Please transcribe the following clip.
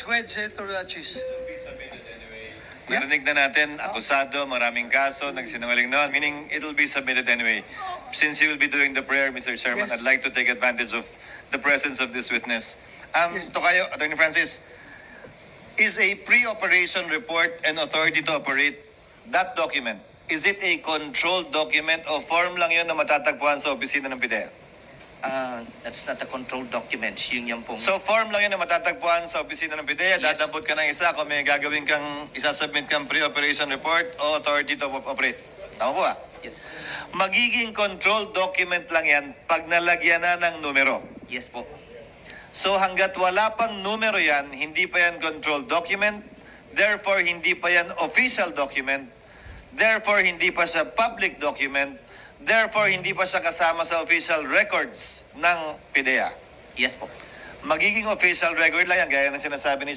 Go ahead, Senator Chis. Narinig na natin, akusado, maraming kaso, nagsinungaling noon, meaning it will be submitted anyway. Since you will be doing the prayer, Mr. Chairman, Yes. I'd like to take advantage of the presence of this witness. Yes. Tokayo, Attorney Francis, is a pre-operation report and authority to operate that document, is it a controlled document o form lang yun na matatagpuan sa opisina ng PIDEA? That's not a controlled document. Yun yan pong... So form lang yun na matatagpuan sa opisina ng PIDEA, Yes. dadampot ka ng isa kung may gagawin kang, isasubmit kang pre-operation report o authority to operate. Tama po ba? Yes. Magiging controlled document lang yan pag nalagyan na ng numero. Yes po. So hanggat wala pang numero yan, hindi pa yan controlled document, therefore hindi pa yan official document, therefore hindi pa siya public document, therefore hindi pa siya kasama sa official records ng PIDEA. Yes po. Magiging official record lang yan, gaya ng sinasabi ni